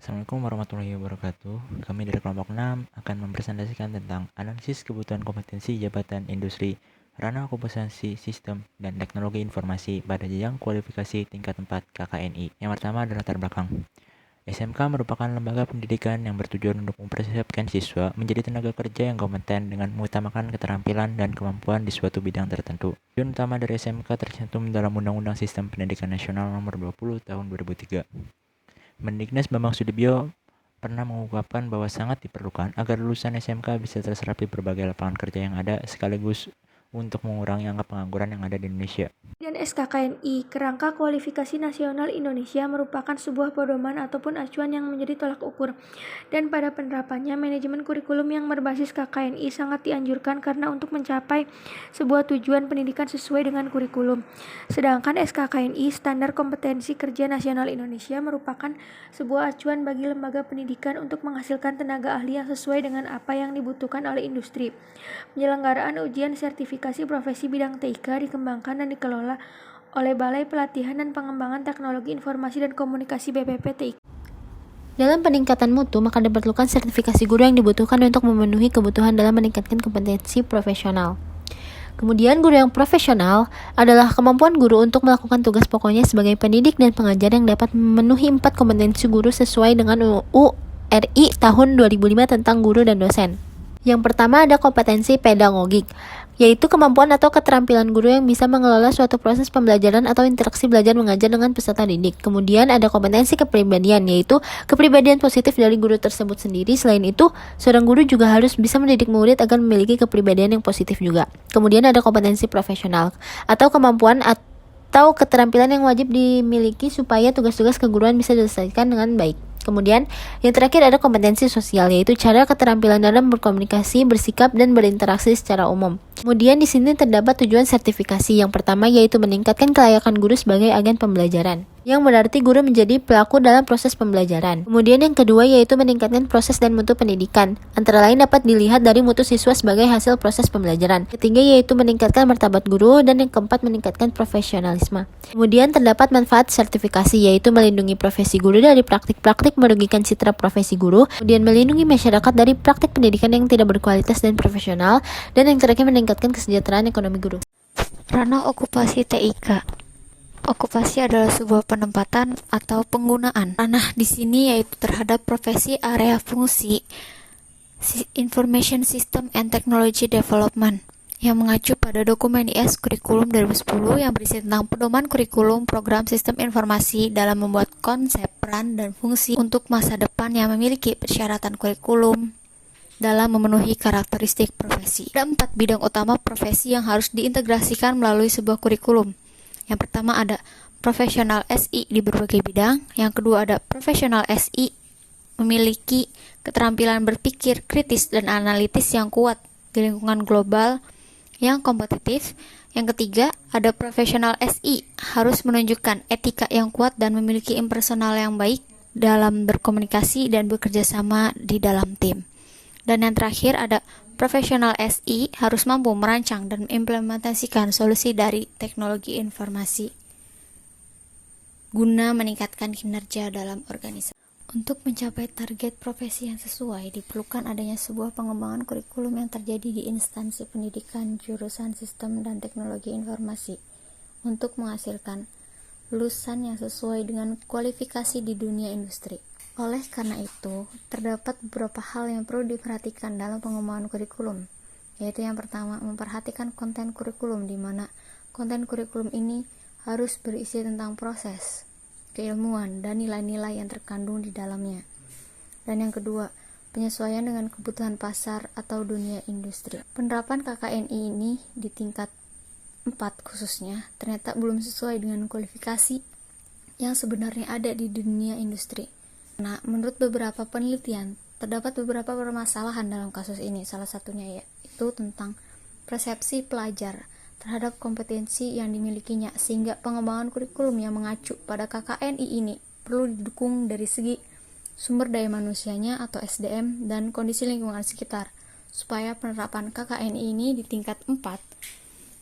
Assalamualaikum warahmatullahi wabarakatuh. Kami dari kelompok 6 akan mempresentasikan tentang analisis kebutuhan kompetensi jabatan industri, ranah kompetensi sistem, dan teknologi informasi pada jenjang kualifikasi tingkat 4 KKNI. Yang pertama adalah latar belakang. SMK merupakan lembaga pendidikan yang bertujuan untuk mempersiapkan siswa menjadi tenaga kerja yang kompeten dengan mengutamakan keterampilan dan kemampuan di suatu bidang tertentu. Tujuan utama dari SMK tercantum dalam Undang-Undang Sistem Pendidikan Nasional Nomor 20 Tahun 2003. Mendiknas Bambang Sudibyo pernah mengungkapkan bahwa sangat diperlukan agar lulusan SMK bisa terserap di berbagai lapangan kerja yang ada sekaligus untuk mengurangi angka pengangguran yang ada di Indonesia. Dan SKKNI, Kerangka Kualifikasi Nasional Indonesia merupakan sebuah pedoman ataupun acuan yang menjadi tolak ukur. Dan pada penerapannya, manajemen kurikulum yang berbasis KKNI sangat dianjurkan karena untuk mencapai sebuah tujuan pendidikan sesuai dengan kurikulum. Sedangkan SKKNI, Standar Kompetensi Kerja Nasional Indonesia, merupakan sebuah acuan bagi lembaga pendidikan untuk menghasilkan tenaga ahli yang sesuai dengan apa yang dibutuhkan oleh industri. Penyelenggaraan ujian sertifikasi profesi bidang TIK dikembangkan dan dikelola oleh Balai Pelatihan dan Pengembangan Teknologi Informasi dan Komunikasi BPP-TIK. Dalam peningkatan mutu, maka diperlukan sertifikasi guru yang dibutuhkan untuk memenuhi kebutuhan dalam meningkatkan kompetensi profesional. Kemudian, guru yang profesional adalah kemampuan guru untuk melakukan tugas pokoknya sebagai pendidik dan pengajar yang dapat memenuhi 4 kompetensi guru sesuai dengan UU RI tahun 2005 tentang guru dan dosen. Yang pertama ada kompetensi pedagogik, yaitu kemampuan atau keterampilan guru yang bisa mengelola suatu proses pembelajaran atau interaksi belajar mengajar dengan peserta didik. Kemudian ada kompetensi kepribadian, yaitu kepribadian positif dari guru tersebut sendiri. Selain itu, seorang guru juga harus bisa mendidik murid agar memiliki kepribadian yang positif juga. Kemudian ada kompetensi profesional, atau kemampuan atau keterampilan yang wajib dimiliki supaya tugas-tugas keguruan bisa diselesaikan dengan baik. Kemudian, yang terakhir ada kompetensi sosial, yaitu cara keterampilan dalam berkomunikasi, bersikap, dan berinteraksi secara umum. Kemudian di sini terdapat tujuan sertifikasi. Yang pertama yaitu meningkatkan kelayakan guru sebagai agen pembelajaran, yang berarti guru menjadi pelaku dalam proses pembelajaran. Kemudian yang kedua yaitu meningkatkan proses dan mutu pendidikan. Antara lain dapat dilihat dari mutu siswa sebagai hasil proses pembelajaran. Ketiga yaitu meningkatkan martabat guru, dan yang keempat meningkatkan profesionalisme. Kemudian terdapat manfaat sertifikasi, yaitu melindungi profesi guru dari praktik-praktik merugikan citra profesi guru, kemudian melindungi masyarakat dari praktik pendidikan yang tidak berkualitas dan profesional, dan yang terakhir meningkatkan kesejahteraan ekonomi guru. Ranah okupasi TIK. Okupasi adalah sebuah penempatan atau penggunaan. Ranah di sini yaitu terhadap profesi, area fungsi, Information System and Technology Development, yang mengacu pada dokumen IS Kurikulum 2010 yang berisi tentang pedoman kurikulum program sistem informasi dalam membuat konsep, peran, dan fungsi untuk masa depan yang memiliki persyaratan kurikulum dalam memenuhi karakteristik profesi. Ada 4 bidang utama profesi yang harus diintegrasikan melalui sebuah kurikulum. Yang pertama ada profesional SI di berbagai bidang. Yang kedua ada profesional SI memiliki keterampilan berpikir kritis dan analitis yang kuat di lingkungan global yang kompetitif. Yang ketiga ada profesional SI harus menunjukkan etika yang kuat dan memiliki impersonal yang baik dalam berkomunikasi dan bekerja sama di dalam tim. Dan yang terakhir ada profesional SI harus mampu merancang dan mengimplementasikan solusi dari teknologi informasi guna meningkatkan kinerja dalam organisasi. Untuk mencapai target profesi yang sesuai, diperlukan adanya sebuah pengembangan kurikulum yang terjadi di instansi pendidikan jurusan sistem dan teknologi informasi untuk menghasilkan lulusan yang sesuai dengan kualifikasi di dunia industri. Oleh karena itu, terdapat beberapa hal yang perlu diperhatikan dalam pengembangan kurikulum, yaitu yang pertama, memperhatikan konten kurikulum, di mana konten kurikulum ini harus berisi tentang proses, keilmuan, dan nilai-nilai yang terkandung di dalamnya. Dan yang kedua, penyesuaian dengan kebutuhan pasar atau dunia industri. Penerapan KKNI ini di tingkat 4 khususnya, ternyata belum sesuai dengan kualifikasi yang sebenarnya ada di dunia industri. Nah, menurut beberapa penelitian, terdapat beberapa permasalahan dalam kasus ini. Salah satunya yaitu tentang persepsi pelajar terhadap kompetensi yang dimilikinya, sehingga pengembangan kurikulum yang mengacu pada KKNI ini perlu didukung dari segi sumber daya manusianya atau SDM dan kondisi lingkungan sekitar, supaya penerapan KKNI ini di tingkat 4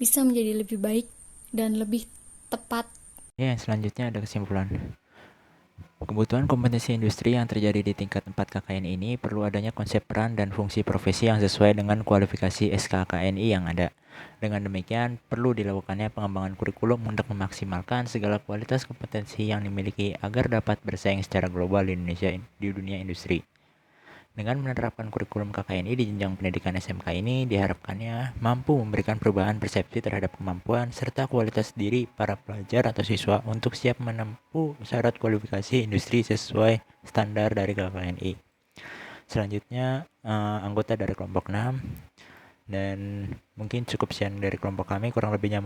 bisa menjadi lebih baik dan lebih tepat. Yang selanjutnya ada kesimpulan. Kebutuhan kompetensi industri yang terjadi di tingkat 4 KKN ini perlu adanya konsep peran dan fungsi profesi yang sesuai dengan kualifikasi SKKNI yang ada. Dengan demikian, perlu dilakukannya pengembangan kurikulum untuk memaksimalkan segala kualitas kompetensi yang dimiliki agar dapat bersaing secara global di dunia industri. Dengan menerapkan kurikulum KKNI di jenjang pendidikan SMK ini, diharapkannya mampu memberikan perubahan persepsi terhadap kemampuan serta kualitas diri para pelajar atau siswa untuk siap menempuh syarat kualifikasi industri sesuai standar dari KKNI. Selanjutnya, anggota dari kelompok 6, dan mungkin cukup sekian dari kelompok kami, kurang lebihnya